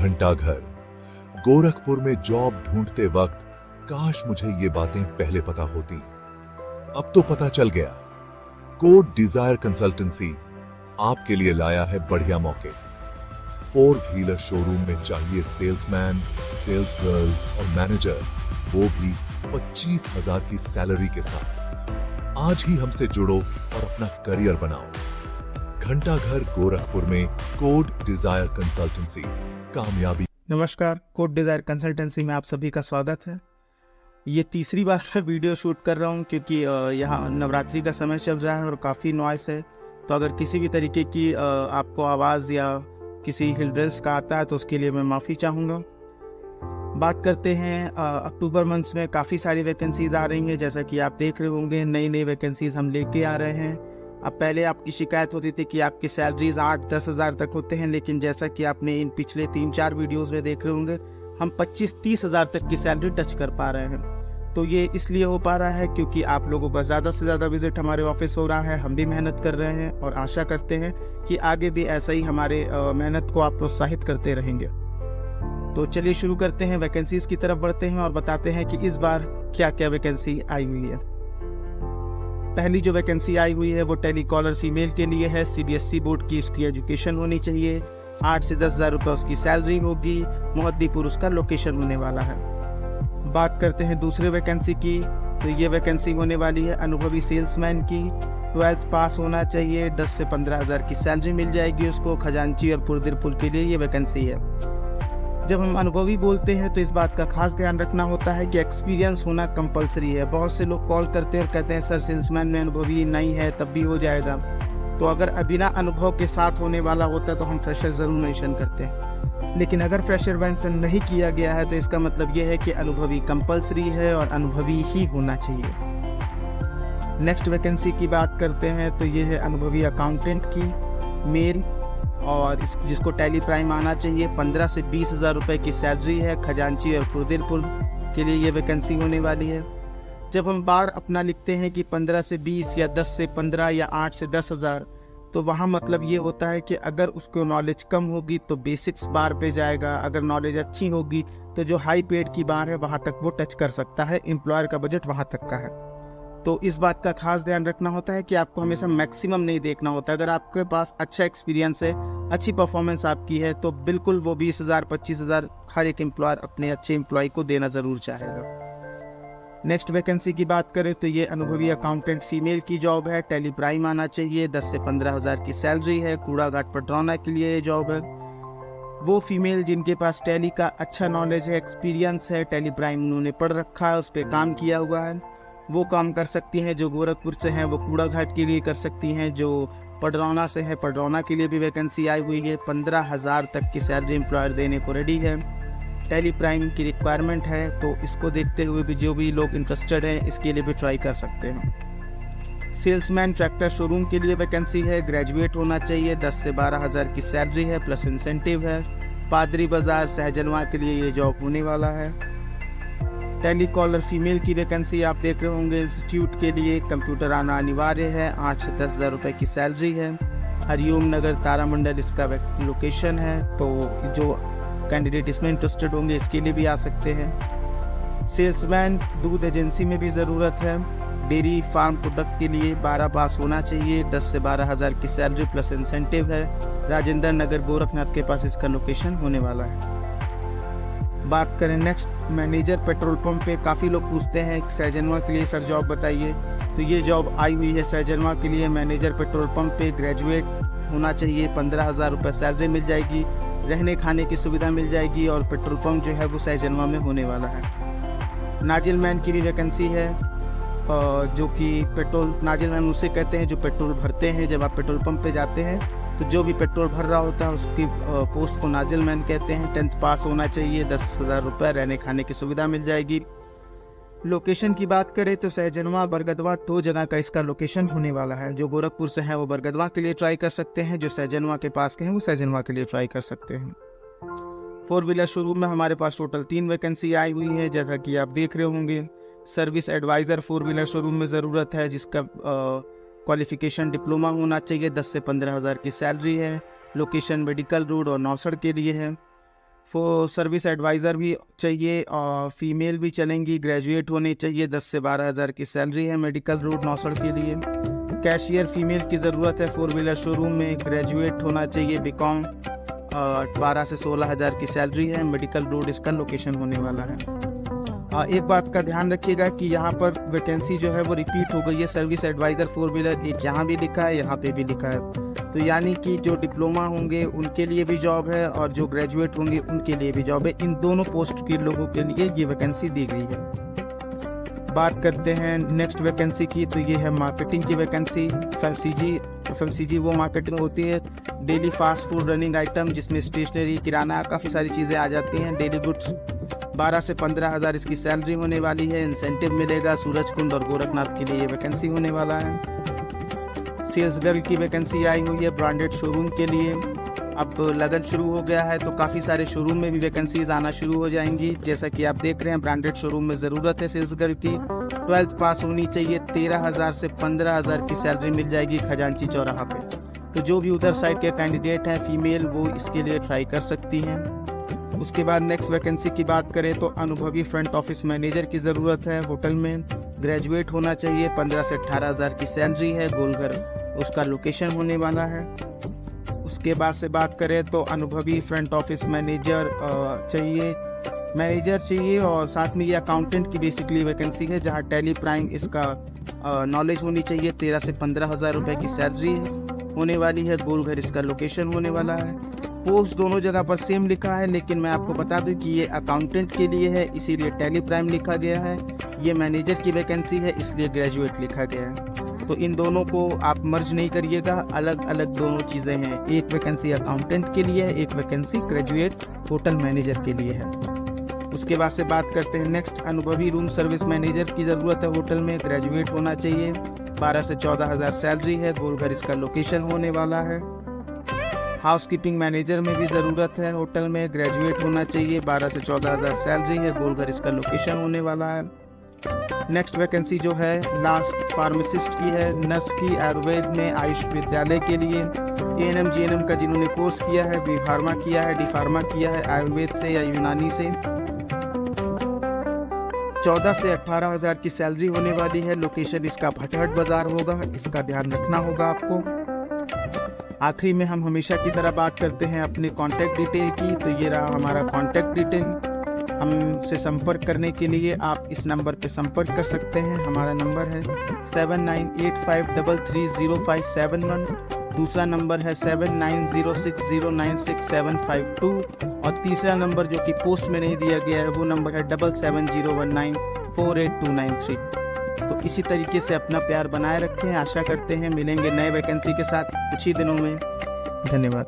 घंटाघर। गोरखपुर में जॉब ढूंढते वक्त काश मुझे ये बातें पहले पता होती। अब तो पता चल गया। कोड डिजायर कंसल्टेंसी आपके लिए लाया है बढ़िया मौके। 4 व्हीलर शोरूम में चाहिए सेल्समैन, सेल्स गर्ल और मैनेजर, वो भी 25,000 की सैलरी के साथ। आज ही हमसे जुड़ो और अपना करियर बनाओ। घंटाघर गोरखपुर में कोड डिजायर कंसल्टेंसी, कामयाबी। नमस्कार, कोड डिजायर कंसल्टेंसी में आप सभी का स्वागत है। ये तीसरी बार मैं वीडियो शूट कर रहा हूँ क्योंकि यहाँ नवरात्रि का समय चल रहा है और काफ़ी नॉइस है। तो अगर किसी भी तरीके की आपको आवाज़ या किसी हिंड्रेंस का आता है तो उसके लिए मैं माफ़ी चाहूँगा। बात करते हैं अक्टूबर मंथ्स में काफ़ी सारी वैकेंसीज़ आ रही हैं। जैसा कि आप देख रहे होंगे, नई नई वैकेंसीज़ हम लेके आ रहे हैं। अब पहले आपकी शिकायत होती थी कि आपकी सैलरीज 8-10 हज़ार तक होते हैं, लेकिन जैसा कि आपने इन पिछले 3-4 वीडियोस में देख रहे होंगे, हम 25-30 हज़ार तक की सैलरी टच कर पा रहे हैं। तो ये इसलिए हो पा रहा है क्योंकि आप लोगों का ज़्यादा से ज़्यादा विजिट हमारे ऑफिस हो रहा है। हम भी मेहनत कर रहे हैं और आशा करते हैं कि आगे भी ऐसा ही हमारे मेहनत को आप प्रोत्साहित करते रहेंगे। तो चलिए शुरू करते हैं, वैकेंसीज़ की तरफ बढ़ते हैं और बताते हैं कि इस बार क्या क्या वैकेंसी आई हुई है। पहली जो वैकेंसी आई हुई है वो टेलीकॉलर फीमेल के लिए है। CBSE बोर्ड की इसकी एजुकेशन होनी चाहिए। 8 से 10 हज़ार रुपये उसकी सैलरी होगी। मोहद्दीपुर उसका लोकेशन होने वाला है। बात करते हैं दूसरे वैकेंसी की। तो ये वैकेंसी होने वाली है अनुभवी सेल्समैन की। 12th पास होना चाहिए। 10 से 15 हज़ार की सैलरी मिल जाएगी उसको। खजांची और पुरदिरपुर के लिए ये वैकेंसी है। जब हम अनुभवी बोलते हैं तो इस बात का खास ध्यान रखना होता है कि एक्सपीरियंस होना कंपलसरी है। बहुत से लोग कॉल करते हैं और कहते हैं सर सेल्समैन में अनुभवी नहीं है, तब भी हो जाएगा। तो अगर बिना अनुभव के साथ होने वाला होता है तो हम फ्रेशर ज़रूर मेंशन करते हैं, लेकिन अगर फ्रेशर मेंशन नहीं किया गया है तो इसका मतलब ये है कि अनुभवी कंपलसरी है और अनुभवी ही होना चाहिए। नेक्स्ट वैकेंसी की बात करते हैं तो ये है अनुभवी अकाउंटेंट की, मेल, और जिसको टैली प्राइम आना चाहिए। 15 से 20 हज़ार रुपये की सैलरी है। खजांची और पुरदिरपुर के लिए ये वैकेंसी होने वाली है। जब हम बार अपना लिखते हैं कि 15 से 20 या 10 से 15 या 8 से 10 हज़ार, तो वहाँ मतलब ये होता है कि अगर उसको नॉलेज कम होगी तो बेसिक्स बार पे जाएगा। अगर नॉलेज अच्छी होगी तो जो हाई पेड की बार है वहाँ तक वो टच कर सकता है। एम्प्लॉयर का बजट वहाँ तक का है। तो इस बात का खास ध्यान रखना होता है कि आपको हमेशा मैक्सिमम नहीं देखना होता। अगर आपके पास अच्छा एक्सपीरियंस है, अच्छी परफॉर्मेंस आपकी है, तो बिल्कुल वो 20 हज़ार 25 हज़ार हर एक एम्प्लॉयर अपने अच्छे एम्प्लॉय को देना ज़रूर चाहेगा। नेक्स्ट वैकेंसी की बात करें तो ये अनुभवी अकाउंटेंट फीमेल की जॉब है। टैली प्राइम आना चाहिए। 10 से 15 हज़ार की सैलरी है। कूड़ा घाट पटरौना के लिए ये जॉब है। वो फीमेल जिनके पास टैली का अच्छा नॉलेज है, एक्सपीरियंस है, टैली प्राइम उन्होंने पढ़ रखा है, उस पर काम किया हुआ है, वो काम कर सकती हैं। जो गोरखपुर से हैं वो कूड़ा घाट के लिए कर सकती हैं। जो पडरौना से है, पडरौना के लिए भी वैकेंसी आई हुई है। 15 हज़ार तक की सैलरी एम्प्लॉयर देने को रेडी है। टैली प्राइम की रिक्वायरमेंट है, तो इसको देखते हुए भी जो भी लोग इंटरेस्टेड हैं इसके लिए भी ट्राई कर सकते हैं। सेल्समैन ट्रैक्टर शोरूम के लिए वैकेंसी है। ग्रेजुएट होना चाहिए। 10 से 12 हज़ार की सैलरी है, प्लस इंसेंटिव है। पादरी बाजार सहजनवा के लिए ये जॉब होने वाला है। टेलीकॉलर फीमेल की वैकेंसी आप देख रहे होंगे। इंस्टीट्यूट के लिए कंप्यूटर आना अनिवार्य है। 8 से 10 हज़ार रुपये की सैलरी है। हरिओम नगर तारामंडल इसका लोकेशन है। तो जो कैंडिडेट इसमें इंटरेस्टेड होंगे इसके लिए भी आ सकते हैं। सेल्समैन दूध एजेंसी में भी ज़रूरत है। डेयरी फार्म प्रोडक्ट के लिए 12 पास होना चाहिए। 10 से 12 हज़ार की सैलरी प्लस इंसेंटिव है। राजेंद्र नगर गोरखनाथ के पास इसका लोकेशन होने वाला है। बात करें नेक्स्ट, मैनेजर पेट्रोल पंप पे काफ़ी लोग पूछते हैं सहजनवा के लिए सर जॉब बताइए। तो ये जॉब आई हुई है सहजनवा के लिए। मैनेजर पेट्रोल पंप पे ग्रेजुएट होना चाहिए। 15 हज़ार रुपये सैलरी मिल जाएगी। रहने खाने की सुविधा मिल जाएगी और पेट्रोल पंप जो है वो सहजनवा में होने वाला है। नाजिल मैन की भी वैकेंसी है, जो कि पेट्रोल, नाजिल मैन उसे कहते हैं जो पेट्रोल भरते हैं। जब आप पेट्रोल पंप पे जाते हैं तो जो भी पेट्रोल भर रहा होता है उसकी पोस्ट को नाजिल मैन कहते हैं। 10th पास होना चाहिए। 10 हज़ार रुपये, रहने खाने की सुविधा मिल जाएगी। लोकेशन की बात करें तो सहजनवा बरगदवा 2 जगह का इसका लोकेशन होने वाला है। जो गोरखपुर से हैं वो बरगदवा के लिए ट्राई कर सकते हैं। जो सहजनवा के पास के हैं वो सहजनवा के लिए ट्राई कर सकते हैं। 4 व्हीलर शोरूम में हमारे पास टोटल 3 वैकेंसी आई हुई है, जैसा कि आप देख रहे होंगे। सर्विस एडवाइज़र 4 व्हीलर शोरूम में ज़रूरत है, जिसका क्वालिफिकेशन डिप्लोमा होना चाहिए। 10 से 15 हज़ार की सैलरी है। लोकेशन मेडिकल रोड और नौसड़ के लिए है। सर्विस एडवाइज़र भी चाहिए और फीमेल भी चलेंगी, ग्रेजुएट होनी चाहिए, 10 से 12 हज़ार की सैलरी है मेडिकल रोड नौसड़ के लिए। कैशियर फीमेल की ज़रूरत है 4 व्हीलर शोरूम में, ग्रेजुएट होना चाहिए बीकॉम, 12 से 16 हज़ार की सैलरी है, मेडिकल रोड इसका लोकेशन होने वाला है। एक बात का ध्यान रखिएगा कि यहाँ पर वैकेंसी जो है वो रिपीट हो गई है, सर्विस एडवाइज़र 4 व्हीलर, एक यहाँ भी लिखा है, यहाँ पे भी लिखा है। तो यानी कि जो डिप्लोमा होंगे उनके लिए भी जॉब है और जो ग्रेजुएट होंगे उनके लिए भी जॉब है। इन दोनों पोस्ट के लोगों के लिए ये वैकेंसी दी गई है। बात करते हैं नेक्स्ट वैकेंसी की, तो ये है मार्केटिंग की वैकेंसी। FMCG वो मार्केटिंग होती है, daily fast food running item, जिसमें स्टेशनरी, किराना, काफ़ी सारी चीज़ें आ जाती हैं, डेली गुड्स। 12 से 15 हज़ार इसकी सैलरी होने वाली है, इंसेंटिव मिलेगा। सूरजकुंड और गोरखनाथ के लिए ये वैकेंसी होने वाला है। सेल्स गर्ल की वैकेंसी आई हुई है ब्रांडेड शोरूम के लिए। अब लगन शुरू हो गया है तो काफ़ी सारे शोरूम में भी वैकेंसीज आना शुरू हो जाएंगी। जैसा कि आप देख रहे हैं, ब्रांडेड शोरूम में ज़रूरत है सेल्स गर्ल की। 12th पास होनी चाहिए, 13,000 से 15,000 की सैलरी मिल जाएगी खजांची चौराहा पे। तो जो भी उधर साइड के कैंडिडेट हैं फीमेल, वो इसके लिए ट्राई कर सकती हैं। उसके बाद नेक्स्ट वैकेंसी की बात करें तो अनुभवी फ्रंट ऑफिस मैनेजर की ज़रूरत है होटल में, ग्रेजुएट होना चाहिए, 15 से 18,000 की सैलरी है, गोलघर उसका लोकेशन होने वाला है। उसके बाद से बात करें तो अनुभवी फ्रंट ऑफिस मैनेजर चाहिए और साथ में ये अकाउंटेंट की बेसिकली वैकेंसी है, जहाँ टैली प्राइम इसका नॉलेज होनी चाहिए। 13 से 15,000 रुपये की सैलरी होने वाली है, गोलघर इसका लोकेशन होने वाला है। पोस्ट दोनों जगह पर सेम लिखा है, लेकिन मैं आपको बता दूं कि ये अकाउंटेंट के लिए है, इसीलिए टैली प्राइम लिखा गया है। ये मैनेजर की वैकेंसी है, इसलिए ग्रेजुएट लिखा गया है। तो इन दोनों को आप मर्ज नहीं करिएगा, अलग अलग दोनों चीज़ें हैं। एक वैकेंसी अकाउंटेंट के लिए है, एक वैकेंसी ग्रेजुएट होटल मैनेजर के लिए है। उसके बाद से बात करते हैं नेक्स्ट, अनुभवी रूम सर्विस मैनेजर की ज़रूरत है होटल में, ग्रेजुएट होना चाहिए, 12 से 14,000 सैलरी है, गोलघर इसका लोकेशन होने वाला है। हाउसकीपिंग मैनेजर में भी ज़रूरत है होटल में, ग्रेजुएट होना चाहिए, 12 से 14,000 सैलरी है, गोलघर इसका लोकेशन होने वाला है। नेक्स्ट वैकेंसी जो है लास्ट फार्मासिस्ट की है, नर्स की, आयुर्वेद में आयुष विद्यालय के लिए, ANM GNM का जिन्होंने कोर्स किया है, B फार्मा किया है, D फार्मा किया है, आयुर्वेद से या यूनानी से। 14 से 18,000 की सैलरी होने वाली है, लोकेशन इसका भटहट बाजार होगा, इसका ध्यान रखना होगा आपको। आखिरी में हम हमेशा की तरह बात करते हैं अपने कॉन्टैक्ट डिटेल की, तो ये रहा हमारा कॉन्टैक्ट डिटेल। हमसे संपर्क करने के लिए आप इस नंबर पर संपर्क कर सकते हैं। हमारा नंबर है 7985330571, दूसरा नंबर है 7906096752 और तीसरा नंबर जो कि पोस्ट में नहीं दिया गया है वो नंबर है 7701948293। तो इसी तरीके से अपना प्यार बनाए रखें। आशा करते हैं मिलेंगे नए वैकेंसी के साथ कुछ ही दिनों में। धन्यवाद।